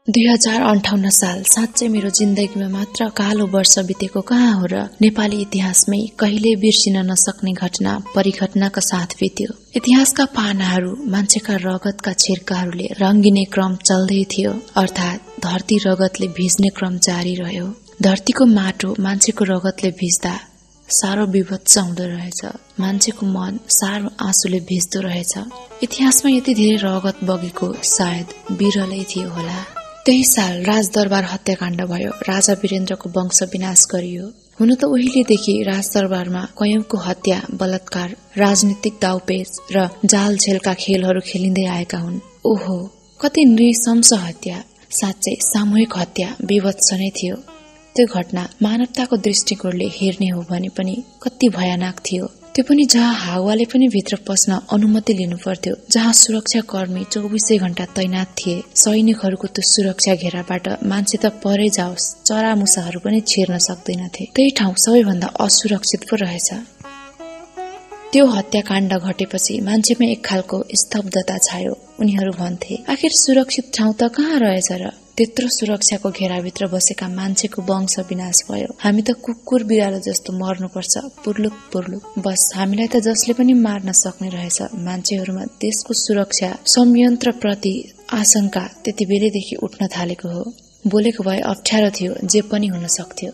2058 साल साँच्चै मेरो जिन्दगीमा मात्र कालो वर्ष बितेको कहाँ हो र नेपाली इतिहासमै कहिले बिर्सिन नसक्ने घटना परिघटनाका साथ बित्यो। इतिहासका पानाहरू मान्छेका रगतका छिर्काहरूले रंगिने क्रम चल्दै थियो, अर्थात् धरती रगतले भिज्ने क्रम जारी रह्यो। धरतीको माटो मान्छेको रगतले भिज्दा साह्रो विभत्स हुँदो रहेछ, मान्छेको मन साह्रो आँसुले भिज्दो रहेछ। इतिहासमा यति धेरै रगत बगेको सायद बिरलै थियो होला। त्यही साल राजदरबार हत्याकाण्ड भयो, राजा वीरेन्द्रको वंश विनाश गरियो। हुन त उहिलेदेखि राजदरबारमा कयौंको हत्या, बलात्कार, राजनीतिक दाउपेच र जाल झेलका खेलहरू खेलिँदै आएका हुन्। ओहो, कति नृशंस हत्या, साँच्चै सामूहिक हत्या विभत्स नै थियो। त्यो घटना मानवताको दृष्टिकोणले हेर्ने हो भने पनि कति भयानक थियो। त्यो पनि जहाँ हावाले पनि भित्र पस्न अनुमति लिनु पर्थ्यो, जहाँ सुरक्षा कर्मी 24 घण्टा तैनात थिए। सैनिकहरूको त्यो सुरक्षा घेराबाट मान्छे त परै जाओस्, चरामुसाहरू पनि छिर्न सक्दैनथे। त्यही ठाउँ सबैभन्दा असुरक्षित पो रहेछ। त्यो हत्याकाण्ड घटेपछि मान्छेमा एक खालको स्तब्धता छायो। उनीहरू भन्थे, आखिर सुरक्षित ठाउँ त कहाँ रहेछ र? त्यत्रो सुरक्षाको घेराभित्र बसेका मान्छेको वंश विनाश भयो। हामी त कुकुर बिरालो जस्तो मर्नुपर्छ, पुर्लुक पुर्लुक। बस हामीलाई त जसले पनि मार्न सक्ने रहेछ। मान्छेहरूमा देशको सुरक्षा संयन्त्र प्रति आशंका त्यति बेलैदेखि उठ्न थालेको हो। बोलेको भए अप्ठ्यारो थियो, जे पनि हुन सक्थ्यो।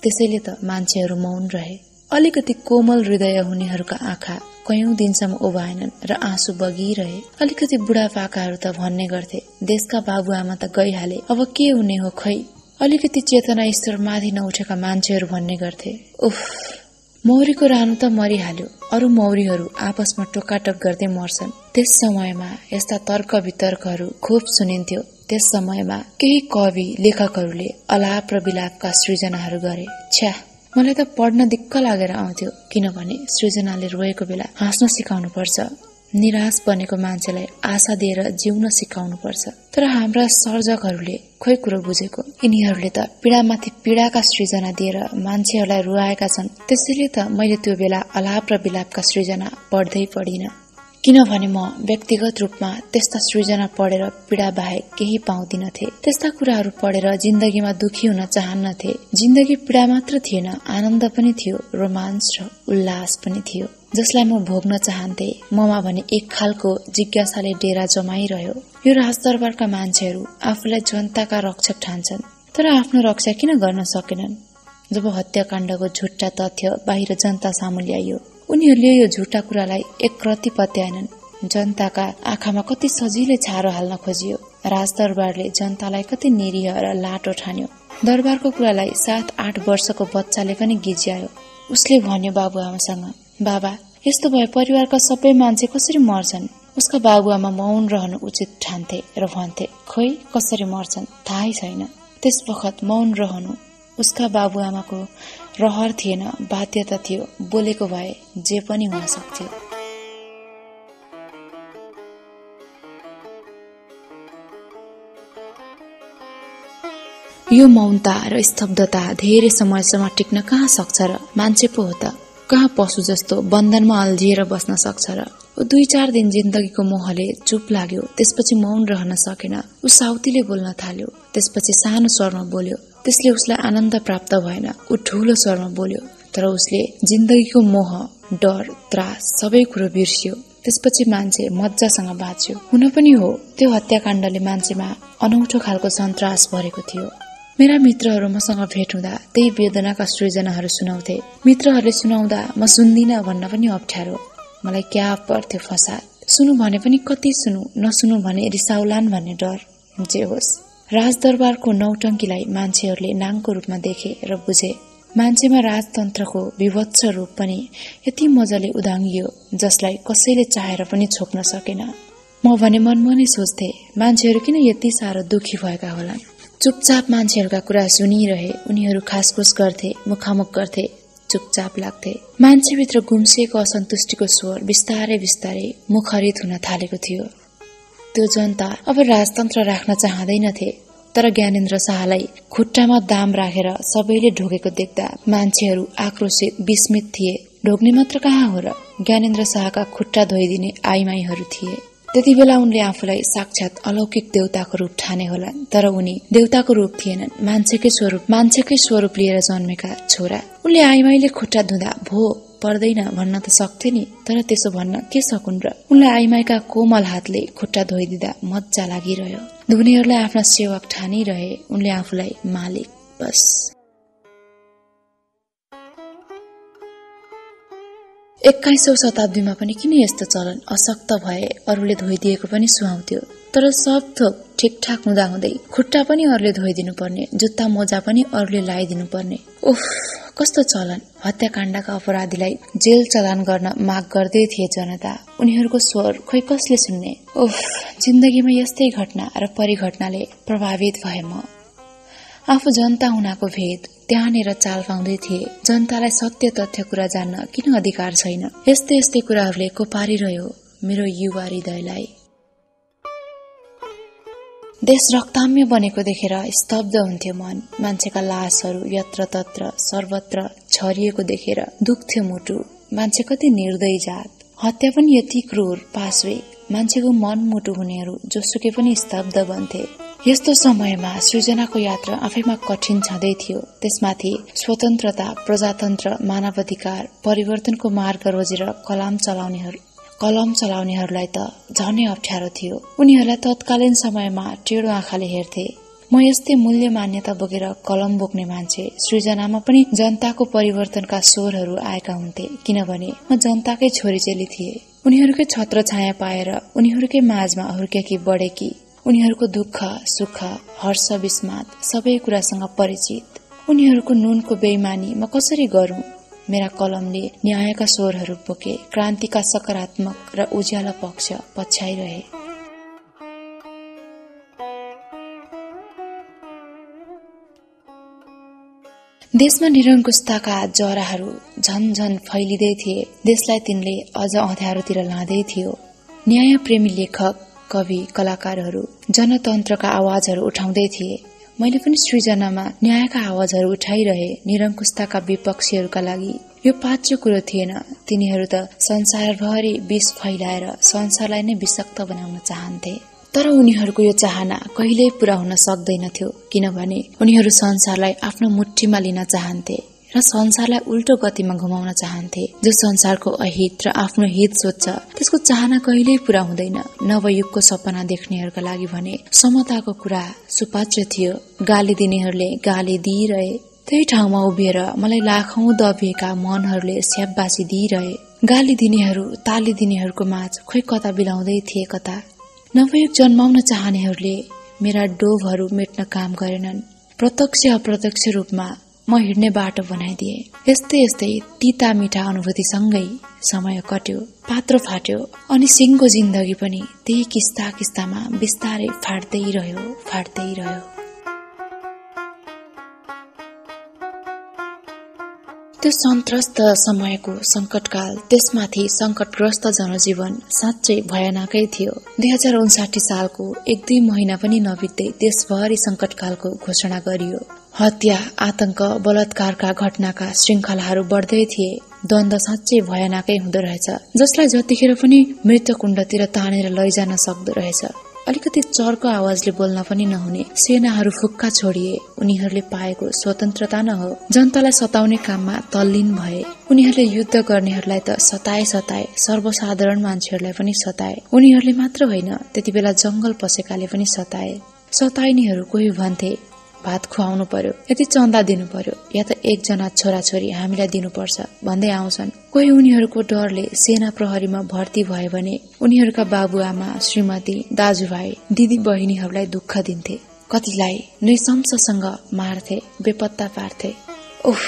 त्यसैले त मान्छेहरू मौन रहे। अलिकति कोमल हृदय हुनेहरूका आँखा कयौं दिनसम्म उभाएनन् र आँसु बगिरहे। अलिकति बुढापाकाहरू त भन्ने गर्थे, देशका बाबुआमा त गइहाले, अब के हुने हो खै। अलिकति चेतना स्तर माथि नउठेका मान्छेहरू भन्ने गर्थे, उफ, मौरीको रानो त मरिहाल्यो, अरू मौरीहरू आपसमा टोकाटक गर्दै मर्छन्। त्यस समयमा यस्ता तर्क वितर्कहरू खुब सुनिन्थ्यो। त्यस समयमा केही कवि लेखकहरूले अलाप र विलापका सृजनाहरू गरे। छ्या, मलाई त पढ्न दिक्क लागेर आउँथ्यो, किनभने सृजनाले रोएको बेला हाँस्न सिकाउनु पर्छ, निराश बनेको मान्छेलाई आशा दिएर जिउन सिकाउनु पर्छ। तर हाम्रा सर्जकहरूले खोइ कुरो बुझेको, यिनीहरूले त पीडामाथि पीडाका सृजना दिएर मान्छेहरूलाई रुवाएका छन्। त्यसैले त मैले त्यो बेला अलाप र विलापका सृजना पढ्दै पढिन, किनभने म व्यक्तिगत रूपमा त्यस्ता सृजना पढेर पीडा बाहेक केही पाउँदिनथे। त्यस्ता कुराहरू पढेर जिन्दगीमा दुखी हुन चाहन्नथे। जिन्दगी पीडा मात्र थिएन, आनन्द पनि थियो, रोमाञ्च र उल्लास पनि थियो, जसलाई म भोग्न चाहन्थे। ममा भने एक खालको जिज्ञासाले डेरा जमाइरह्यो। यो राजदरबारका मान्छेहरू आफूलाई जनताका रक्षक ठान्छन्, तर आफ्नो रक्षा किन गर्न सकेनन्? जब हत्याकाण्डको झुट्टा तथ्य बाहिर जनता सामु ल्याइयो, उनीहरूले यो झुटा कुरालाई एकरति पत्याएनन्। जनताका आँखामा कति सजिलै छारो हाल्न खोजियो। राजदरबारले जनतालाई कति निरीह र लाटो ठान्यो। दरबारको कुरालाई 7-8 वर्षको बच्चाले पनि गिज्यायो। उसले भन्यो बाबुआमासँग, बाबा, यस्तो भए परिवारका सबै मान्छे कसरी मर्छन्? उसका बाबुआमा मौन रहनु उचित ठान्थे र भन्थे, खोइ कसरी मर्छन् थाहै छैन। त्यस बखत मौन रहनु उसका बाबुआमाको रहर थिएन, बाध्यता थियो। बोलेको भए जे पनि हुन सक्थ्यो। यो मौनता र स्तब्धता धेरै समयसम्म टिक्न कहाँ सक्छ र? मान्छे पो हो त, कहाँ पशु जस्तो बन्धनमा अल्झिएर बस्न सक्छ र? 2-4 दिन जिन्दगीको मोहले चुप लाग्यो, त्यसपछि मौन रहन सकेन। ऊ साउतीले बोल्न थाल्यो, त्यसपछि सानो स्वरमा बोल्यो। त्यसले उसलाई आनन्द प्राप्त भएन। ऊ ठूलो स्वरमा बोल्यो, तर उसले जिन्दगीको मोह, डर, त्रास सबै कुरो बिर्सियो। त्यसपछि मान्छे मज्जासँग बाँच्यो। हुन पनि हो, त्यो हत्याकाण्डले मान्छेमा अनौठो खालको सन्तास भरेको थियो। मेरा मित्रहरू मसँग भेट हुँदा त्यही वेदनाका सृजनाहरू सुनाउँथे। मित्रहरूले सुनाउँदा म सुन्दिन भन्न पनि अप्ठ्यारो। मलाई क्या पर्थ्यो फसाद। सुनु भने पनि कति सुनु, नसुनु भने रिसाउलान् भन्ने डर। जे होस्, राजदरबारको नौटङ्कीलाई मान्छेहरूले नाङको रूपमा देखे र बुझे। मान्छेमा राजतन्त्रको विभत्स रूप पनि यति मजाले उदाङ्गियो, जसलाई कसैले चाहेर पनि छोप्न सकेन। म भने मनमा नै सोच्थे, मान्छेहरू किन यति साह्रो दुखी भएका होलान्? चुपचाप मान्छेहरूका कुरा सुनिरहे। उनीहरू खासखुस गर्थे, मुखामुख गर्थे, चुपचाप लाग्थे। मान्छेभित्र गुम्सिएको असन्तुष्टिको स्वर बिस्तारै बिस्तारै मुखरित हुन थालेको थियो। त्यो जनता अब राजतन्त्र राख्न चाहँदैनथे। तर ज्ञानेन्द्र शाहलाई खुट्टामा दाम राखेर सबैले ढोकेको देख्दा मान्छेहरू आक्रोशित, विस्मित थिए। ढोक्ने मात्र कहाँ हो र, ज्ञानेन्द्र शाहका खुट्टा धोइदिने आइमाईहरू थिए। त्यति बेला उनले आफूलाई साक्षात अलौकिक देवताको रूप ठाने होला, तर उनी देवताको रूप थिएनन्, मान्छेकै स्वरूप लिएर जन्मेका छोरा। उनले आइमाईले खुट्टा धुँदा भो पर्दैन भन्न त सक्थे नि, तर त्यसो भन्न के सकुन् र। उनलाई आइमाईका कोमल हातले खुट्टा धोइदिँदा मज्जा लागिरह्यो। धुनेहरूलाई आफ्ना सेवक ठानिरहे, उनले आफूलाई मालिक। बस 21औं शताब्दीमा पनि किन यस्तो चलन अशक्त भए अरूले धोइदिएको पनि सुहाउँथ्यो। तर सब थोक ठिकठाक हुँदाहुँदै खुट्टा पनि अरूले धोइदिनु पर्ने, जुत्ता मोजा पनि अरूले लगाइदिनु पर्ने। उफ, कस्तो चलन। हत्याकाण्डका अपराधीलाई जेल चलान गर्न माग गर्दै थिए जनता। उनीहरूको स्वर खोइ कसले सुन्ने। उफ, जिन्दगीमा यस्तै घटना र परिघटनाले प्रभावित भए म। आफू जनता हुनाको भेद त्यहाँनेर चाल पाउँदै थिए। जनतालाई सत्य तथ्य कुरा जान्न किन अधिकार छैन? यस्तै यस्तै कुराहरूले कोपारिरह्यो मेरो युवा हृदयलाई। देश रक्ताम्य बनेको देखेर स्तब्ध हुन्थ्यो मन। मान्छेका लासहरू यत्रतत्र सर्वत्र छरिएको देखेर दुख्थ्यो मुटु। मान्छे कति निर्दयी जात, हत्या पनि यति क्रूर पाशवे। मान्छेको मन मुटु हुनेहरू जोसुकै पनि स्तब्ध बन्थे। यस्तो समयमा सृजनाको यात्रा आफैमा कठिन छँदै थियो। त्यसमाथि स्वतन्त्रता, प्रजातन्त्र, मानवाधिकार, परिवर्तनको मार्ग रोजेर कलम चलाउनेहरूलाई त झनै अप्ठ्यारो थियो। उनीहरूलाई तत्कालीन समयमा टेढो आँखाले हेर्थे। म यस्तै मूल्य मान्यता बोकेर कलम बोक्ने मान्छे। सृजनामा पनि जनताको परिवर्तनका स्वरहरू आएका हुन्थे, किनभने म जनताकै छोरीचेली थिए। उनीहरूकै छत्र छाया पाएर उनीहरूकै माझमा हुर्केकी बढेकी। उनीहरूको दुःख सुख हर्ष विस्मात सबै कुरासँग परिचित। उनीहरूको नुनको बेइमानी म कसरी गरूं? मेरा कलमले न्यायका स्वरहरू बोके, क्रान्तिका सकारात्मक र उज्यालो पक्ष पछ्याइरहे। देशमा निरङ्कुशताका जराहरू झनझन फैलिँदै थिए। देशलाई तिनले अझ अँध्यारोतिर लाँदै थियो। न्याय प्रेमी लेखक, कवि, कलाकारहरू जनतन्त्रका आवाजहरू उठाउँदै थिए। मैले पनि सृजनामा न्यायका आवाजहरू उठाइरहे। निरङ्कुशताका विपक्षीहरूका लागि यो पाच्य कुरो थिएन। तिनीहरू त संसारभरि विष फैलाएर संसारलाई नै विषक्त बनाउन चाहन्थे। तर उनीहरूको यो चाहना कहिल्यै पूरा हुन सक्दैनथ्यो, किनभने उनीहरू संसारलाई आफ्नो मुठ्ठीमा लिन चाहन्थे र संसारलाई उल्टो गतिमा घुमाउन चाहन्थे। जो संसारको अहित र आफ्नो हित सोच्छ त्यसको चाहना कहिल्यै पूरा हुँदैन। नवयुगको सपना देख्नेहरूका लागि भने समताको कुरा सुपाच्य थियो। गाली दिनेहरूले गाली दिइरहे। त्यही ठाउँमा उभिएर मलाई लाखौं दबिएका मनहरूले स्याबासी दिइरहे। गाली दिनेहरू ताली दिनेहरूको माझ खोइ कता बिलाउँदै थिए कता। नवयुग जन्माउन चाहनेहरूले मेरा डोभहरू मेट्न काम गरेनन्। प्रत्यक्ष अप्रत्यक्ष रूपमा म हिँड्ने बाटो बनाइदिए। यस्तै यस्तै तिता मिठा अनुभूतिसँगै समय कट्यो, पात्रो फाट्यो, अनि सिंहको जिन्दगी पनि त्यही किस्ता किस्तामा बिस्तारै फाट्दै रह्यो। त्यो सन्त्रस्त समयको संकटकाल, त्यसमाथि संकटग्रस्त जनजीवन साँच्चै भयानकै थियो। 2059 सालको 1-2 महिना पनि नबित्दै देशभरि संकटकालको घोषणा गरियो। हत्या, आतंक, बलात्कारका घटनाका श्रृंखलाहरू बढ्दै थिए। द्वन्द्व साँच्चै भयानकै हुँदो रहेछ, जसलाई जतिखेर पनि मृत्युकुण्डतिर तानेर लैजान सक्दो रहेछ। अलिकति चर्को आवाजले बोल्न पनि नहुने सेनाहरू फुक्का छोडिए। उनीहरूले पाएको स्वतन्त्रता न हो, जनतालाई सताउने काममा तल्लीन भए। उनीहरूले युद्ध गर्नेहरूलाई त सताए, सर्वसाधारण मान्छेहरूलाई पनि सताए। उनीहरूले मात्र होइन, त्यति बेला जंगल पसेकाले पनि सताए। सताइनेहरू कोही भन्थे भात खुवाउनु पर्यो, यति चन्दा दिनु पर्यो, या त 1 जना छोराछोरी हामीलाई दिनुपर्छ भन्दै आउँछन्। कोही उनीहरूको डरले सेना प्रहरीमा भर्ती भयो भने उनीहरूका बाबुआमा, श्रीमती, दाजुभाइ, दिदी बहिनीहरूलाई दुःख दिन्थे। कतिलाई नृशंससँग मार्थे, बेपत्ता पार्थे। उफ,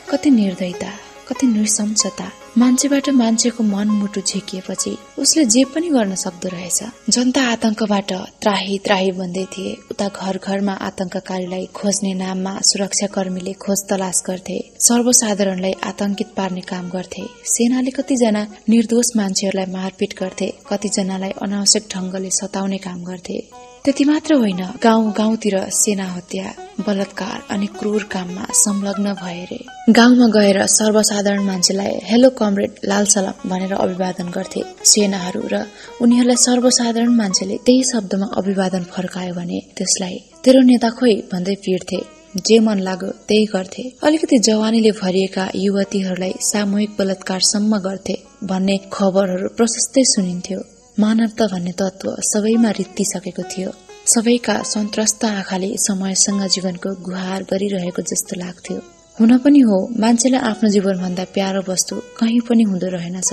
कति निर्दयता, कति नृशंसता। मान्छेबाट मान्छेको मन मुटु झिकिएपछि उसले जे पनि गर्न सक्दो रहेछ। जनता आतंकबाट त्राही बन्दै थिए। उता घर घरमा आतंककारीलाई खोज्ने नाममा सुरक्षाकर्मीले खोज तलास गर्थे। सर्वसाधारणलाई आतंकित पार्ने काम गर्थे। सेनाले कतिजना निर्दोष मान्छेहरूलाई मारपिट गर्थे, कतिजनालाई अनावश्यक ढंगले सताउने काम गर्थे। त्यति मात्र होइन, गाउँतिर सेना हत्या, बलात्कार अनि क्रूर काममा संलग्न भए रे। गाउँमा गएर सर्वसाधारण मान्छेलाई हेलो कमरेड लाल सलाम भनेर अभिवादन गर्थे सेनाहरू र उनीहरूलाई सर्वसाधारण मान्छेले त्यही शब्दमा अभिवादन फर्कायो भने त्यसलाई तेरो नेता खोइ भन्दै पिट्थे। जे मन लाग्यो त्यही गर्थे। अलिकति जवानीले भरिएका युवतीहरूलाई सामूहिक बलात्कारसम्म गर्थे भन्ने खबरहरू प्रशस्तै सुनिन्थ्यो। मानवता भन्ने तत्व सबैमा रित्तिसकेको थियो। सबैका सन्त्रस्त आँखाले समयसँग जीवनको गुहार गरिरहेको जस्तो लाग्थ्यो। हुन पनि हो, मान्छेलाई आफ्नो जीवनभन्दा प्यारो वस्तु कहीँ पनि हुँदो रहेनछ।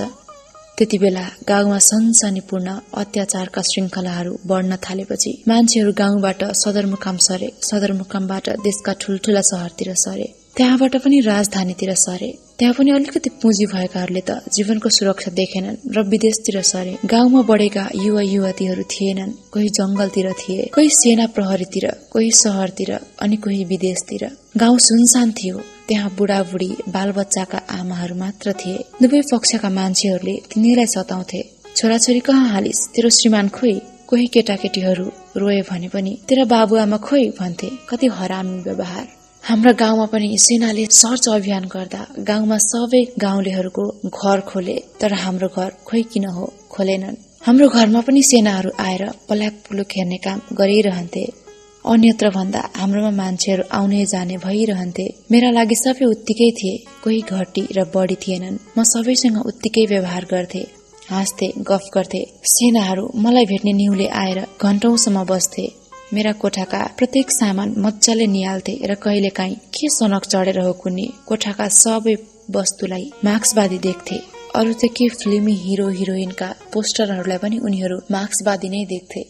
त्यति बेला गाउँमा सनसनीपूर्ण अत्याचारका श्रृङ्खलाहरू बढ्न थालेपछि मान्छेहरू गाउँबाट सदरमुकाम सरे, सदरमुकामबाट देशका ठूल्ठूला शहरतिर सरे, त्यहाँबाट पनि राजधानीतिर सरे। त्यहाँ पनि अलिकति पुँजी भएकाहरूले त जीवनको सुरक्षा देखेनन् र विदेशतिर सरे। गाउँमा बढेका युवा युवतीहरू थिएनन्, कोही जंगलतिर थिए, कोही सेना प्रहरीतिर, कोही शहरतिर अनि कोही विदेशतिर। गाउँ सुनसान थियो। त्यहाँ बुढाबुढी बालबच्चाका आमाहरू मात्र थिए। दुवै पक्षका मान्छेहरूले तिनीलाई सताउँथे। छोराछोरी कहाँ हालिस, तेरो श्रीमान खोइ? कोही केटाकेटीहरू रोए भने पनि तेरा बाबुआमा खोइ भन्थे। कति हरामी व्यवहार। हाम्रा गाउँमा पनि सेनाले सर्च अभियान गर्दा गाउँमा सबै गाउँलेहरूको घर खोले, तर हाम्रो घर खोइ किन हो खोलेनन्। हाम्रो घरमा पनि सेनाहरू आएर पल्याक पुलुक हेर्ने काम गरिरहन्थे। अन्यत्र भन्दा हाम्रोमा मान्छेहरू आउने जाने भइरहन्थे। मेरा लागि सबै उत्तिकै थिए, कोही घटी र बढी थिएनन्। म सबैसँग उत्तिकै व्यवहार गर्थे, हाँस्थे, गफ गर्थे। सेनाहरू मलाई भेट्ने निहुले आएर घण्टौंसम्म बस्थे। मेरा कोठाका प्रत्येक सामान मजाले निहाल्थे र कहिलेकाहीँ के सनक चढेर हो कुन्नी कोठाका सबै वस्तुलाई मार्क्सवादी देख्थे। अरू त के फिल्मी हिरो हिरोइनका पोस्टरहरूलाई पनि उनीहरू मार्क्सवादी नै देख्थे।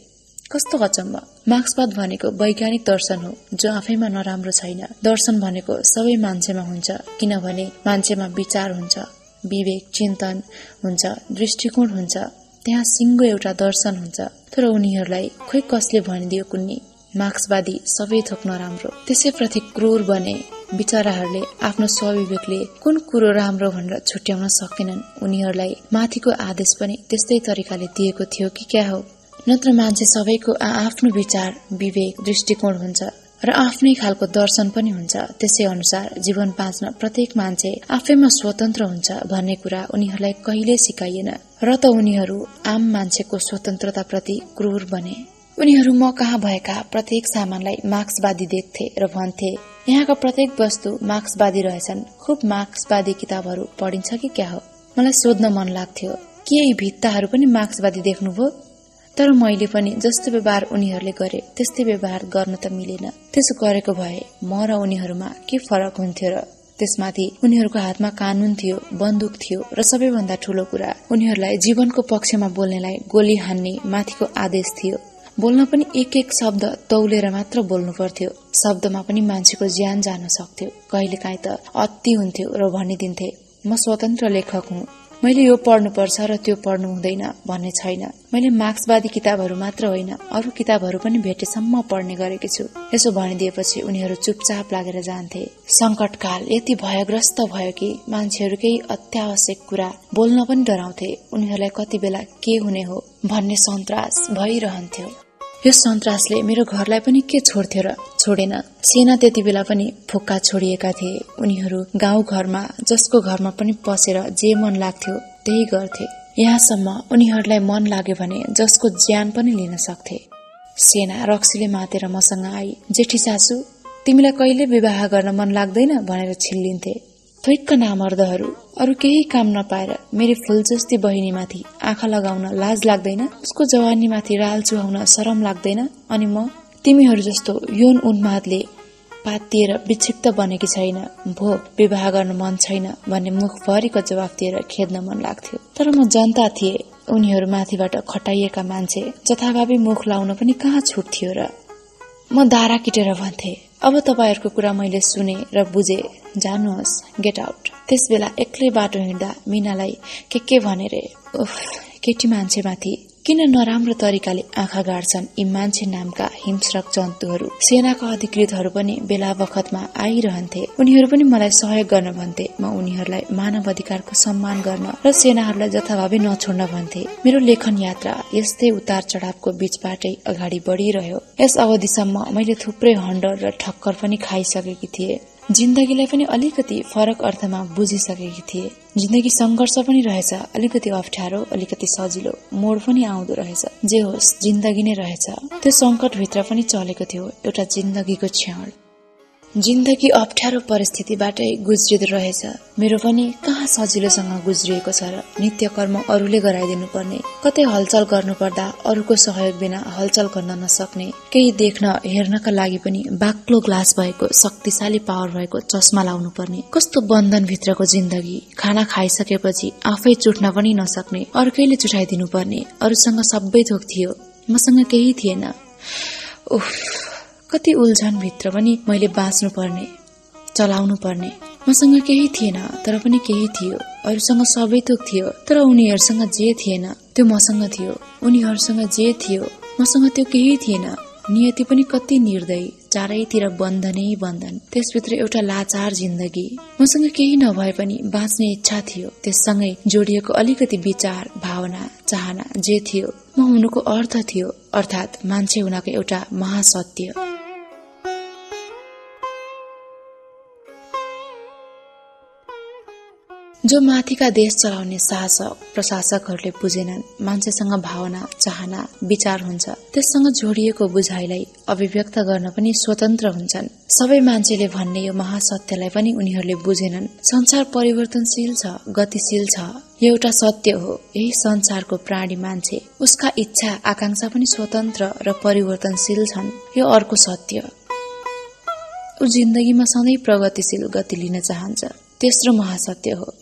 कस्तो अचम्म। मार्क्सवाद भनेको वैज्ञानिक दर्शन हो जो आफैमा नराम्रो छैन। दर्शन भनेको सबै मान्छेमा हुन्छ, किनभने मान्छेमा विचार हुन्छ, विवेक, चिन्तन हुन्छ, दृष्टिकोण हुन्छ। त्यहाँ सिङ्गो एउटा दर्शन हुन्छ। तर उनीहरूलाई खोइ कसले भनिदियो कुन्नी मार्क्सवादी सबै थोक नराम्रो। त्यसैप्रति क्रूर बने। बिचराहरूले आफ्नो स्वविवेकले कुन कुरो राम्रो भनेर छुट्याउन सकेनन्। उनीहरूलाई माथिको आदेश पनि त्यस्तै तरिकाले दिएको थियो कि क्या हो? नत्र मान्छे सबैको आफ्नो विचार, विवेक, दृष्टिकोण हुन्छ र आफ्नै खालको दर्शन पनि हुन्छ। त्यसै अनुसार जीवन बाँच्न प्रत्येक मान्छे आफैमा स्वतन्त्र हुन्छ भन्ने कुरा उनीहरूलाई कहिले सिकाइएन। र त उनीहरू आम मान्छेको स्वतन्त्रताप्रति क्रूर बने। उनीहरू म कहाँ भएका प्रत्येक सामानलाई मार्क्सवादी देख्थे र भन्थे यहाँका प्रत्येक वस्तु मार्क्सवादी रहेछन्। खुब मार्क्सवादी किताबहरू पढिन्छ कि क्या हो? मलाई सोध्न मन लाग्थ्यो, के यी भित्ताहरू पनि मार्क्सवादी देख्नुभयो? तर मैले पनि जस्तो व्यवहार उनीहरूले गरे त्यस्तै व्यवहार गर्न त मिलेन। त्यसो गरेको भए म र उनीहरूमा के फरक हुन्थ्यो र? त्यसमाथि उनीहरूको हातमा कानून थियो, बन्दुक थियो र सबैभन्दा ठूलो कुरा उनीहरूलाई जीवनको पक्षमा बोल्नेलाई गोली हान्ने माथिको आदेश थियो। बोल्न पनि एक एक शब्द तौलेर मात्र बोल्नु पर्थ्यो। शब्दमा पनि मान्छेको ज्यान जान सक्थ्यो। कहिलेकाहीँ त अति हुन्थ्यो र भनिदिन्थे म स्वतन्त्र लेखक हुँ, मैले यो पढ्नुपर्छ र त्यो पढ्नु हुँदैन भन्ने छैन। मैले मार्क्सवादी किताबहरू मात्र होइन अरू किताबहरू पनि भेटेसम्म पढ्ने गरेकी छु। यसो भनिदिएपछि उनीहरू चुपचाप लागेर जान्थे। संकटकाल यति भयग्रस्त भयो कि मान्छेहरू केही अत्यावश्यक कुरा बोल्न पनि डराउँथे। उनीहरूलाई कति बेला के हुने हो भन्ने सन्तास भइरहन्थ्यो। यो सन्तासले मेरो घरलाई पनि के छोड्थ्यो र? छोडेन। सेना त्यति बेला पनि फुक्का छोडिएका थिए। उनीहरू गाउँ घरमा जसको घरमा पनि पसेर जे मन लाग्थ्यो त्यही गर्थे। यहाँसम्म उनीहरूलाई मन लाग्यो भने जसको ज्यान पनि लिन सक्थे। सेना रक्सीले मातेर मसँग आई, जेठी सासू तिमीलाई कहिले विवाह गर्न मन लाग्दैन भनेर छिल्लिन्थे। थुइक्क नामर्दहरू अरू केही काम नपाएर मेरी फुलजस्ती बहिनीमाथि आँखा लगाउन लाज लाग्दैन? उसको जवानीमाथि राल चुहाउन शरम लाग्दैन? अनि म तिमीहरू जस्तो यौन उन्मादले पातिएर विक्षिप्त बनेकी छैन। भो विवाह गर्न मन छैन भन्ने मुखभरिको जवाफ दिएर खेद्न मन लाग्थ्यो। तर म जनता थिए, उनीहरू माथिबाट खटाइएका मान्छे। जथाभावी मुख लाउन पनि कहाँ छुट थियो र? म दारा किटेर भन्थे, अब तपाईहरुको कुरा मैले सुने र बुझे, जानुहोस्, गेट आउट। त्यसबेला एक्लै बाटो हिँड्दा मीनालाई के भने रे, उफ, केटी मान्छेमाथि किन नराम्रो तरिकाले आँखा गाड्छन् यी मान्छे नामका हिंस्रक जन्तुहरू। सेनाका अधिकृतहरू पनि बेला बखतमा आइरहन्थे। उनीहरू पनि मलाई सहयोग गर्न भन्थे। म उनीहरूलाई मानव अधिकारको सम्मान गर्न र सेनाहरूलाई जथाभावी नछोड्न भन्थे। मेरो लेखन यात्रा यस्तै उतार चढावको बीचबाटै अगाडि बढिरह्यो। यस अवधिसम्म मैले थुप्रै हन्डर र ठक्कर पनि खाइसकेकी थिए। जिन्दगीलाई पनि अलिकति फरक अर्थमा बुझिसकेकी थिए। जिन्दगी संघर्ष पनि रहेछ, अलिकति अप्ठ्यारो, अलिकति सजिलो, मोड पनि आउँदो रहेछ। जे होस्, जिन्दगी नै रहेछ। त्यो संकटभित्र पनि चलेको थियो एउटा जिन्दगीको क्षण। जिन्दगी अप्ठ्यारो परिस्थितिबाटै गुज्रिँदो रहेछ। मेरो पनि कहाँ सजिलोसँग गुज्रिएको छ र। नित्य कर्म अरूले गराइदिनु पर्ने, कतै हलचल गर्नु पर्दा अरूको सहयोग बिना हलचल गर्न नसक्ने, केही देख्न हेर्नका लागि पनि बाक्लो ग्लास भएको, शक्तिशाली पावर भएको चस्मा लाउनु पर्ने। कस्तो बन्धन भित्रको जिन्दगी। खाना खाइसकेपछि आफै चुट्न पनि नसक्ने, अर्कैले चुटाइदिनु पर्ने। अरूसँग सबै थोक थियो, मसँग केही थिएन। उफ, कति उल्झन भित्र पनि मैले बाँच्नु पर्ने, चलाउनु पर्ने। मसँग केही थिएन तर पनि केही थियो। अरूसँग सबै थोक थियो तर उनीहरूसँग जे थिएन त्यो मसँग थियो। उनीहरूसँग जे थियो मसँग त्यो केही थिएन। नियति पनि कति निर्दयी, चारैतिर बन्धनै बन्धन। त्यसभित्र एउटा लाचार जिन्दगी। मसँग केही नभए पनि बाँच्ने इच्छा थियो। त्यससँगै जोडिएको अलिकति विचार, भावना, चाहना जे थियो म हुनुको अर्थ थियो, अर्थात् मान्छे हुनको एउटा महासत्य। जो माथिका देश चलाउने शासक प्रशासकहरूले बुझेनन्। मान्छेसँग भावना, चाहना, विचार हुन्छ। त्यससँग जोडिएको बुझाइलाई अभिव्यक्त गर्न पनि स्वतन्त्र हुन्छन्। सबै मान्छेले भन्ने यो महासत्यलाई पनि उनीहरूले बुझेनन्। संसार परिवर्तनशील छ, गतिशील छ। यो एउटा सत्य हो। यही संसारको प्राणी मान्छे, उसका इच्छा आकांक्षा पनि स्वतन्त्र र परिवर्तनशील छन्। यो अर्को सत्य। ऊ जिन्दगीमा सधैँ प्रगतिशील गति लिन चाहन्छ। तेस्रो महासत्य हो।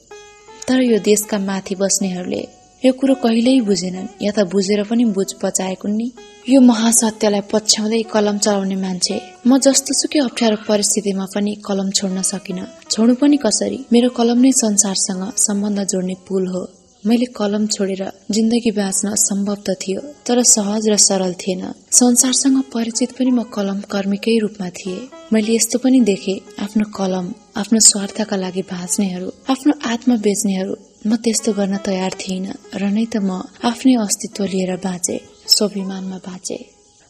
तर यो देशका माथि बस्नेहरूले यो कुरो कहिल्यै बुझेनन्, या त बुझेर पनि बुझ पचाएको नि। यो महासत्यलाई पछ्याउँदै कलम चलाउने मान्छे म जस्तो सुकै अप्ठ्यारो परिस्थितिमा पनि कलम छोड्न सकिन। छोड्नु पनि कसरी? मेरो कलम नै संसारसँग सम्बन्ध जोड्ने पुल हो। मैले कलम छोडेर जिन्दगी बाँच्न सम्भव त थियो, तर सहज र सरल थिएन। संसारसँग परिचित पनि म कलम कर्मीकै रूपमा थिए। मैले यस्तो पनि देखे, आफ्नो कलम, आफ्नो स्वार्थका लागि बाँच्नेहरू, आफ्नो आत्मा बेच्नेहरू। म त्यस्तो गर्न तयार थिइनँ र नै त म आफ्नै अस्तित्व लिएर बाँचे, स्वाभिमानमा बाँचे।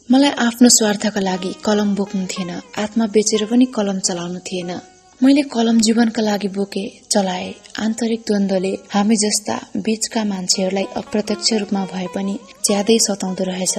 मलाई आफ्नो स्वार्थका लागि कलम बोक्नु थिएन, आत्मा बेचेर पनि कलम चलाउनु थिएन। मैले कलम जीवनका लागि बोके, चलाए। आन्तरिक द्वन्द्वले हामी जस्ता बीचका मान्छेहरूलाई अप्रत्यक्ष रूपमा भए पनि ज्यादै सताउँदो रहेछ।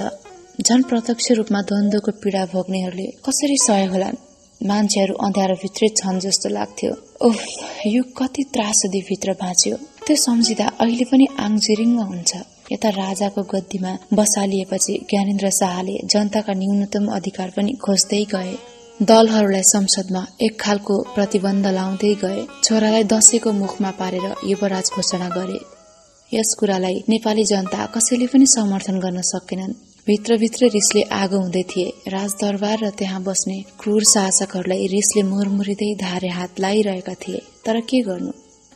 झन प्रत्यक्ष रूपमा द्वन्द्वको पीडा भोग्नेहरूले कसरी सहे होलान्? मान्छेहरू अँध्यारो भित्रै छन् जस्तो लाग्थ्यो। ओह, यो कति त्रासदी भित्र बाँच्यो। त्यो सम्झिँदा अहिले पनि आङजिरिङ्ग हुन्छ। यता राजाको गद्दीमा बसालिएपछि ज्ञानेन्द्र शाहले जनताका न्यूनतम अधिकार पनि खोज्दै गए। दलहरूलाई संसदमा एक खालको प्रतिबन्ध लाउँदै गए। छोरालाई दशैंको मुखमा पारेर युवराज घोषणा गरे। यस कुरालाई नेपाली जनता कसैले पनि समर्थन गर्न सकेनन्। भित्रभित्र रिसले आगो हुँदै थिए। राजदरबार र त्यहाँ बस्ने क्रूर शासकहरूलाई रिसले मुरमुरिँदै धारे हात लागिरहेका थिए। तर के गर्नु?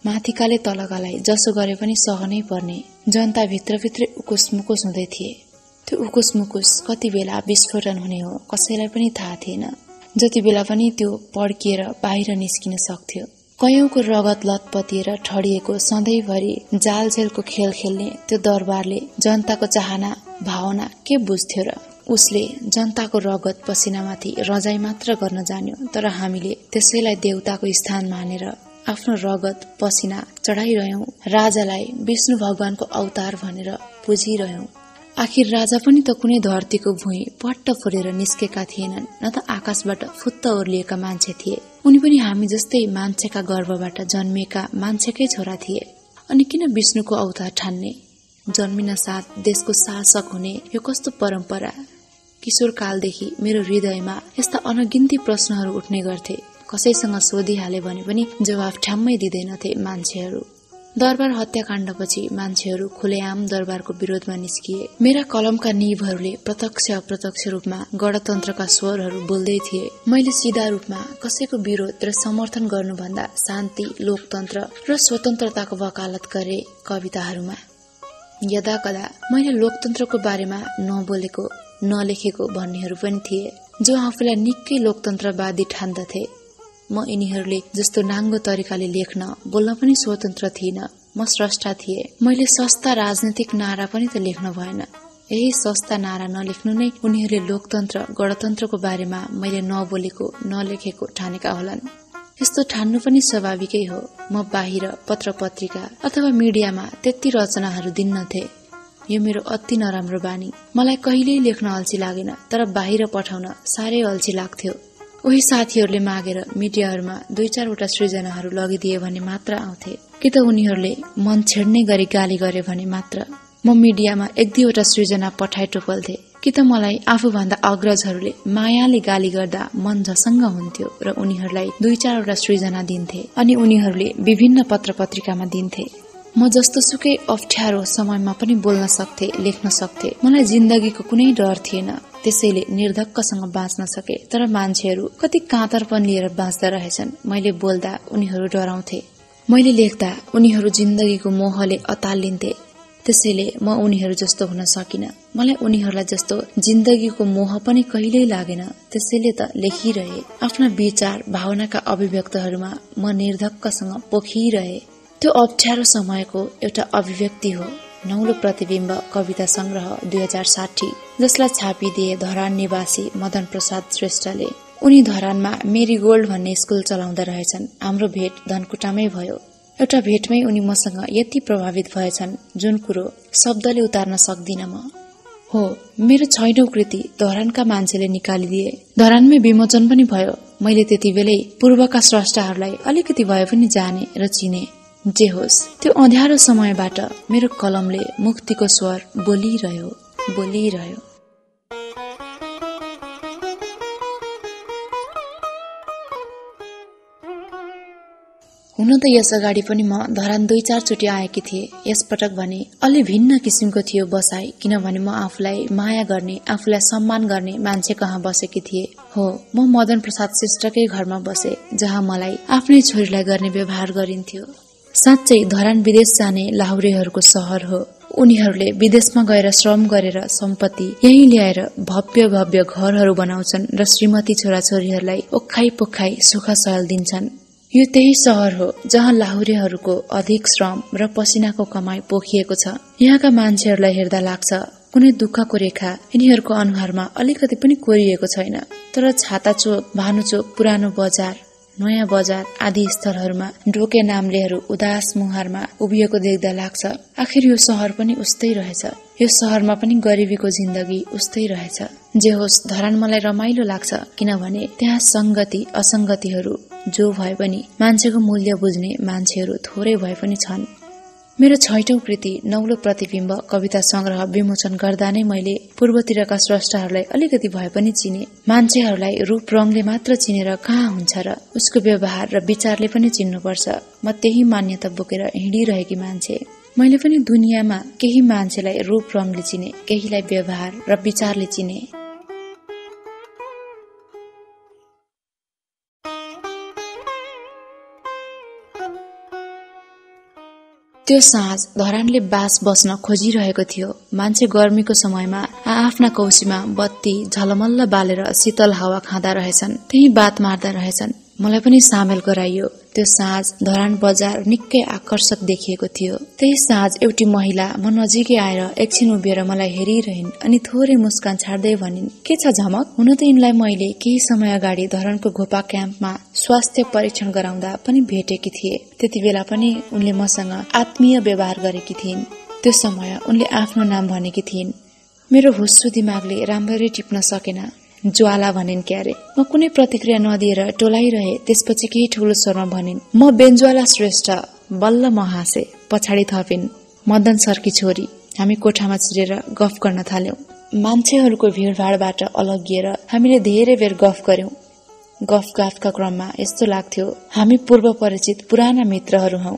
माथिकाले तलकालाई जसो गरे पनि सहनै पर्ने। जनता भित्रभित्रै उकुस मुकुस हुँदै थिए। त्यो उकुस मुकुस कति बेला विस्फोटन हुने हो कसैलाई पनि थाहा थिएन। जति बेला पनि त्यो पड्किएर बाहिर निस्किन सक्थ्यो। कयौंको रगत लतपतिएर ठडिएको सधैँभरि जालझेलको खेल खेल्ने त्यो दरबारले जनताको चाहना भावना के बुझ्थ्यो र? उसले जनताको रगत पसिनामाथि रजाई मात्र गर्न जान्यो। तर हामीले त्यसैलाई देवताको स्थान मानेर आफ्नो रगत पसिना चढाइरह्यौं। राजालाई विष्णु भगवानको अवतार भनेर पुजिरह्यौं। आखिर राजा पनि त कुनै धरतीको भुइँ पट्ट फोरेर निस्केका थिएनन्, न त आकाशबाट फुत्त ओर्लिएका मान्छे थिए। उनी पनि हामी जस्तै मान्छेका गर्भबाट जन्मिएका मान्छेकै छोरा थिए। अनि किन विष्णुको अवतार ठान्ने? जन्मिन साथ देशको शासक हुने यो कस्तो परम्परा? किशोर कालदेखि मेरो हृदयमा यस्ता अनगिन्ती प्रश्नहरू उठ्ने गर्थे। कसैसँग सोधिहाले भने पनि जवाफ ठ्याम्मै दिँदैनथे मान्छेहरू। दरबार हत्याकाण्डपछि मान्छेहरू खुलेआम दरबारको विरोधमा निस्किए। मेरा कलमका निभहरूले प्रत्यक्ष अप्रत्यक्ष रूपमा गणतन्त्रका स्वरहरू बोल्दै थिए। मैले सीधा रूपमा कसैको विरोध र समर्थन गर्नुभन्दा शान्ति, लोकतन्त्र र स्वतन्त्रताको वकालत गरे कविताहरूमा। यदाकदा मैले लोकतन्त्रको बारेमा नबोलेको नलेखेको भन्नेहरू पनि थिए, जो आफूलाई निकै लोकतन्त्रवादी ठान्दथे। म यिनीहरूले जस्तो नाङ्गो तरिकाले लेख्न बोल्न पनि स्वतन्त्र थिइन। म स्रष्टा थिए। मैले सस्ता राजनीतिक नारा पनि त लेख्न भएन। यही सस्ता नारा नलेख्नु नै उनीहरूले लोकतन्त्र गणतन्त्रको बारेमा मैले नबोलेको नलेखेको ठानेका होलान्। यस्तो ठान्नु पनि स्वाभाविकै हो। म बाहिर पत्र पत्रिका अथवा मिडियामा त्यति रचनाहरू दिन्नथे। यो मेरो अति नराम्रो बानी। मलाई कहिल्यै लेख्न अल्छी लागेन, तर बाहिर पठाउन साह्रै अल्छी लाग्थ्यो। उही साथीहरूले मागेर मिडियाहरूमा 2-4 सृजनाहरू लगिदिए भने मात्र आउँथे, कि त उनीहरूले मन छेड्ने गरी गाली गरे भने मात्र। म मिडियामा 1-2 सृजना पठाइ टोपल्थे, कि त मलाई आफूभन्दा अग्रजहरूले मायाले गाली गर्दा मन झसङ्ग हुन्थ्यो र उनीहरूलाई 2-4 सृजना दिन्थे अनि उनीहरूले विभिन्न पत्र पत्रिकामा दिन्थे। म जस्तो सुकै अप्ठ्यारो समयमा पनि बोल्न सक्थे, लेख्न सक्थे। मलाई जिन्दगीको कुनै डर थिएन, त्यसैले निर्धक्कसँग बाँच्न सके। तर मान्छेहरू कति काँतरपन लिएर बाँच्दा रहेछन्। मैले बोल्दा उनीहरू डराउँथे, मैले लेख्दा उनीहरू जिन्दगीको मोहले अतालिन्थे। त्यसैले म उनीहरू जस्तो हुन सकिन। मलाई उनीहरूलाई जस्तो जिन्दगीको मोह पनि कहिल्यै लागेन। त्यसैले त लेखिरहे। आफ्ना विचार भावनाका अभिव्यक्तहरूमा म निर्धक्कसँग पोखिरहे। त्यो अप्ठ्यारो समयको एउटा अभिव्यक्ति हो नौलो प्रतिबिम्ब कविता संग्रह 2060, जसलाई छापिदिए धरान निवासी मदन प्रसाद श्रेष्ठले। उनी धरानमा मेरीगोल्ड भन्ने स्कुल चलाउँदा रहेछन्। हाम्रो भेट धनकुटामै भयो। एउटा भेटमै उनी मसँग यति प्रभावित भएछन्, जुन कुरो शब्दले उतार्न सक्दिन म। हो, मेरो 6औं कृति धरानका मान्छेले निकालिदिए। धरानमै विमोचन पनि भयो। मैले त्यति बेलै पूर्वका स्रष्टाहरूलाई अलिकति भए पनि जाने र चिने। जे होस्, त्यो अँध्यारो समयबाट मेरो कलमले मुक्तिको स्वर बोलिरह्यो। हुन त यस अगाडि पनि म धरान 2-4 चोटि आएकी थिए। यसपटक भने अलि भिन्न किसिमको थियो बसाई, किनभने म आफूलाई माया गर्ने, आफूलाई सम्मान गर्ने मान्छे कहाँ बसेकी थिए। हो, म मदन प्रसाद श्रेष्ठकै घरमा बसे, जहाँ मलाई आफ्नै छोरीलाई गर्ने व्यवहार गरिन्थ्यो। साँच्चै धरान विदेश जाने लाहुरेहरूको सहर हो। उनीहरूले विदेशमा गएर श्रम गरेर सम्पत्ति यही ल्याएर भव्य भव्य घरहरू बनाउँछन् र श्रीमती छोराछोरीहरूलाई ओखाइ पोखाइ सुख सहल दिन्छन्। यो त्यही सहर हो जहाँ लाहुरेहरूको अधिक श्रम र पसिनाको कमाई पोखिएको छ। यहाँका मान्छेहरूलाई हेर्दा लाग्छ कुनै दुःखको रेखा यिनीहरूको अनुहारमा अलिकति पनि कोरिएको छैन। तर छाताचोक, भानुचोक, पुरानो बजार, नयाँ बजार आदि स्थलहरूमा ढोके नाम्लेहरू उदास मुहारमा उभिएको देख्दा लाग्छ आखिर यो सहर पनि उस्तै रहेछ। यो सहरमा पनि गरिबीको जिन्दगी उस्तै रहेछ। जे होस्, धरान मलाई रमाइलो लाग्छ, किनभने त्यहाँ संगति असंगतिहरू जो भए पनि मान्छेको मूल्य बुझ्ने मान्छेहरू थोरै भए पनि छन्। मेरो 6औं कृति नौलो प्रतिबिम्ब कविता संग्रह विमोचन गर्दा नै मैले पूर्वतिरका स्रष्टाहरूलाई अलिकति भए पनि चिने। मान्छेहरूलाई रूप रङले मात्र चिनेर कहाँ हुन्छ र, उसको व्यवहार र विचारले पनि चिन्नुपर्छ। म त्यही मान्यता बोकेर हिँडिरहेकी मान्छे। मैले पनि दुनियाँमा केही मान्छेलाई रूप रङले चिने, केहीलाई व्यवहार र विचारले चिने। त्यो साँझ धरानले बास बस्न खोजिरहेको थियो। मान्छे गर्मीको समयमा आफ्ना कौशीमा बत्ती झलमल्ल बालेर शीतल हावा खाँदा रहेछन्, त्यही बात मार्दा रहेछन्। मलाई पनि सामेल गराइयो। त्यो साँझ धरान बजार निकै आकर्षक देखिएको थियो। त्यही साँझ एउटी महिला म नजिकै आएर एकछिन उभिएर मलाई हेरिरहिन् अनि थोरै मुस्कान छाड्दै भनिन्, के छ झमक? हुन त यिनलाई मैले केही समय अगाडि धरानको घोपा क्याम्पमा स्वास्थ्य परीक्षण गराउँदा पनि भेटेकी थिए। त्यति बेला पनि उनले मसँग आत्मीय व्यवहार गरेकी थिइन्। त्यो समय उनले आफ्नो नाम भनेकी थिइन्। मेरो हुस्सु दिमागले राम्ररी टिप्न सकेन। ज्वाला भनिन् क्यारे। म कुनै प्रतिक्रिया नदिएर टोलाइरहे। त्यसपछि केही ठूलो स्वरमा भनिन्, म बेन्ज्वाला श्रेष्ठ। बल्ल म हाँसे। पछाडि थपिन्, मदन सरकी छोरी। हामी कोठामा छिरेर गफ गर्न थाल्यौं। मान्छेहरूको भीडभाडबाट अलग्गिएर हामीले धेरै बेर गफ गर्यौं। गफगाफका क्रममा यस्तो लाग्थ्यो हामी पूर्व परिचित पुराना मित्रहरू हौ।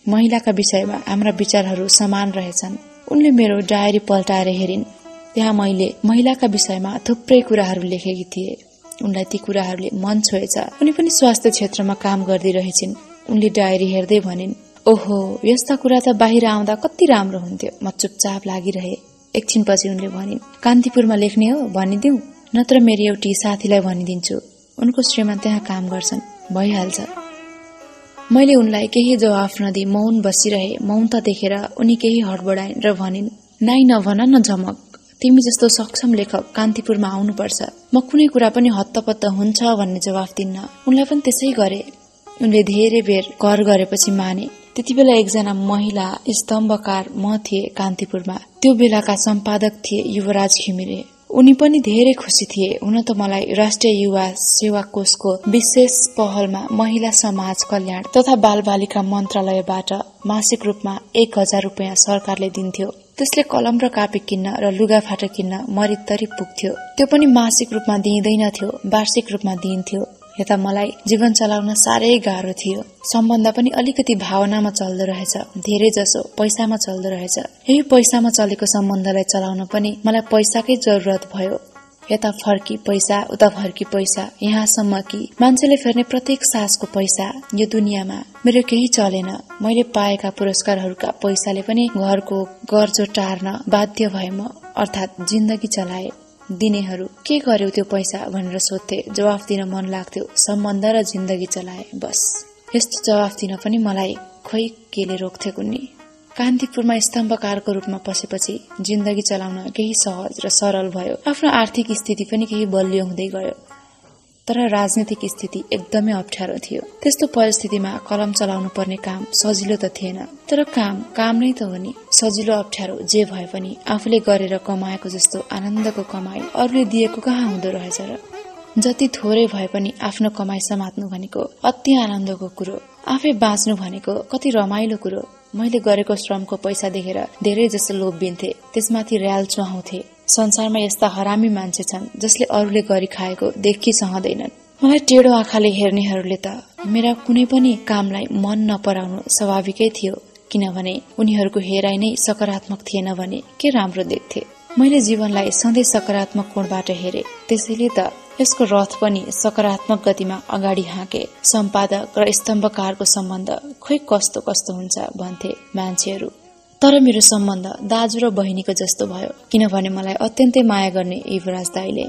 महिलाका विषयमा हाम्रा विचारहरू समान रहेछन्। उनले मेरो डायरी पल्टाएर हेरिन्। त्यहाँ मैले महिलाका विषयमा थुप्रै कुराहरू लेखेकी थिए। उनलाई ती कुराहरूले मन छोएछ। उनी पनि स्वास्थ्य क्षेत्रमा काम गर्दै रहेछिन्। उनले डायरी हेर्दै भनिन्, ओहो, यस्ता कुरा त बाहिर आउँदा कति राम्रो हुन्थ्यो। म चुपचाप लागिरहे। एकछिनपछि उनले भनिन्, कान्तिपुरमा लेख्ने हो भनिदिऊ, नत्र मेरो एउटी साथीलाई भनिदिन्छु, उनको श्रीमान त्यहाँ काम गर्छन्, भइहाल्छ। मैले उनलाई केही जवाफ नदिई मौन बसिरहे। मौनता देखेर उनी केही हडबडाइन् र भनिन्, नाइ नभन न झमक, तिमी जस्तो सक्षम लेखक कान्तिपुरमा आउनुपर्छ। म कुनै कुरा पनि हत्तपत्त हुन्छ भन्ने जवाफ दिन्न। उनलाई पनि त्यसै गरे। उनले धेरै बेर कर गरेपछि माने। त्यति बेला एकजना महिला स्तम्भकार म थिए कान्तिपुरमा। त्यो बेलाका सम्पादक थिए युवराज घिमिरे। उनी पनि धेरै खुसी थिए। हुन त मलाई राष्ट्रिय युवा सेवा कोषको विशेष पहलमा महिला समाज कल्याण तथा बाल बालिका मन्त्रालयबाट मासिक रूपमा 1000 रुपियाँ सरकारले दिन्थ्यो। त्यसले कलम र कापी किन्न र लुगाफाटा किन्न मरितरी पुग्थ्यो। त्यो पनि मासिक रूपमा दिइँदैनथ्यो, वार्षिक रूपमा दिइन्थ्यो। यता मलाई जीवन चलाउन साह्रै गाह्रो थियो। सम्बन्ध पनि अलिकति भावनामा चल्दो रहेछ, धेरै जसो पैसामा चल्दो रहेछ। यही पैसामा चलेको सम्बन्धलाई चलाउन पनि मलाई पैसाकै जरुरत भयो। यता फर्की पैसा, उता फर्की पैसा, यहाँसम्म कि मान्छेले फेर्ने प्रत्येक सासको पैसा। यो दुनियाँमा मेरो केही चलेन। मैले पाएका पुरस्कारहरूका पैसाले पनि घरको गर्जो टार्न बाध्य भए म, अर्थात् जिन्दगी चलाए। दिनेहरू के गर्यो त्यो पैसा भनेर सोध्थे। जवाफ दिन मन लाग्थ्यो, सम्बन्ध र जिन्दगी चलाए, बस। यस्तो जवाफ दिन पनि मलाई खोइ केले रोक्थे कुन्नी। कान्तिपुरमा स्तम्भकारको रूपमा पसेपछि जिन्दगी चलाउन केही सहज र सरल भयो। आफ्नो आर्थिक स्थिति पनि केही बलियो हुँदै गयो। तर राजनीतिक स्थिति एकदमै अप्ठ्यारो थियो। त्यस्तो परिस्थितिमा कलम चलाउनु पर्ने काम सजिलो त थिएन। तर काम नै त हो नि। सजिलो अप्ठ्यारो जे भए पनि आफूले गरेर कमाएको जस्तो आनन्दको कमाई अरूले दिएको कहाँ हुँदो रहेछ र। जति थोरै भए पनि आफ्नो कमाई समात्नु भनेको अति आनन्दको कुरो। आफै बाँच्नु भनेको कति रमाइलो कुरो। मैले गरेको श्रमको पैसा देखेर धेरै जसो लोभिन्थे, त्यसमाथि र्याल चुहाउँथे। संसारमा यस्ता हरामी मान्छे छन् जसले अरूले गरी खाएको देखि सहँदैनन्। मलाई टेढो आँखाले हेर्नेहरूले त मेरा कुनै पनि कामलाई मन नपराउनु स्वाभाविकै थियो, किनभने उनीहरूको हेराइ नै सकारात्मक थिएन भने के राम्रो देख्थे। मैले जीवनलाई सधैँ सकारात्मक कोणबाट हेरे, त्यसैले त यसको रथ पनि सकारात्मक गतिमा अगाडि हाँके। सम्पादक र स्तम्भकारको सम्बन्ध खोइ कस्तो कस्तो हुन्छ भन्थे मान्छेहरू। तर मेरो सम्बन्ध दाजु र बहिनीको जस्तो भयो, किनभने मलाई अत्यन्तै माया गर्ने युवराज दाइले।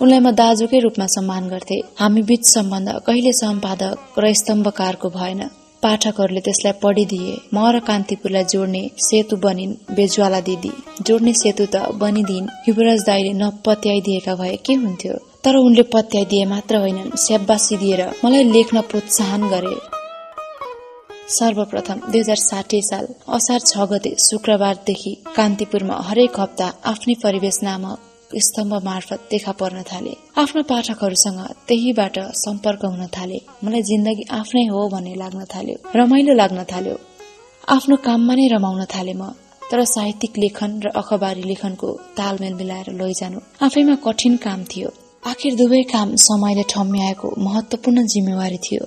उनलाई म दाजुकै रूपमा सम्मान गर्थे। हामी बीच सम्बन्ध कहिले सम्पादक र स्तम्भकारको भएन। पाठकहरूले त्यसलाई पढिदिए। म र कान्तिपुरलाई जोड्ने सेतु बनिन् बेज्वाला दिदी। जोड्ने सेतु त बनिदिन्। युवराज दाइले नपत्याइदिएका भए के हुन्थ्यो। तर उनले पत्याइदिए मात्र होइनन्, स्याबासी दिएर मलाई लेख्न प्रोत्साहन गरे। सर्वप्रथम 2060 साल असार 6 गते शुक्रबारदेखि कान्तिपुरमा हरेक हप्ता आफ्नै परिवेश नामक स्तम्भ मार्फत देखा पर्न थाले। आफ्ना पाठकहरूसँग त्यहीबाट सम्पर्क हुन थाले। मलाई जिन्दगी आफ्नै हो भन्ने लाग्न थाल्यो, रमाइलो लाग्न थाल्यो। आफ्नो काममा नै रमाउन थाले म। तर साहित्यिक लेखन र अखबारी लेखनको तालमेल मिलाएर लैजानु आफैमा कठिन काम थियो। आखिर दुवै काम समयले ठम्म्याएको महत्वपूर्ण जिम्मेवारी थियो,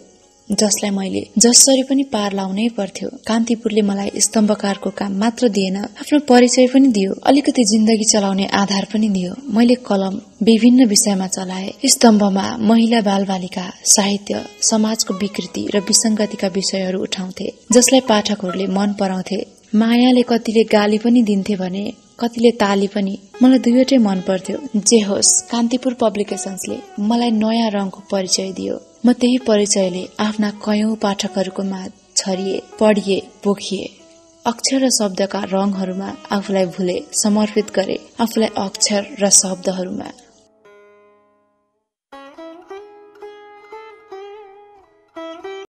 जसलाई मैले जसरी पनि पार लाउनै पर्थ्यो। कान्तिपुरले मलाई स्तम्भकारको काम मात्र दिएन, आफ्नो परिचय पनि दियो, अलिकति जिन्दगी चलाउने आधार पनि दियो। मैले कलम विभिन्न विषयमा चलाए। स्तम्भमा महिला बालबालिका, साहित्य, समाजको विकृति र विसंगतिका विषयहरू उठाउँथे, जसलाई पाठकहरूले मन पराउँथे। मायाले कतिले गाली पनि दिन्थे भने कतिले ताली पनि। मलाई दुईवटै मन पर्थ्यो। जे होस्, कान्तिपुर पब्लिकेशन्सले मलाई नयाँ रङको परिचय दियो। म त्यही परिचयले आफ्ना कयौं पाठकहरूको माझ छरिए, पढिए, पोखिए। अक्षर र शब्दका रङहरूमा आफूलाई भुले, समर्पित गरे। आफूलाई अक्षर र शब्दहरूमा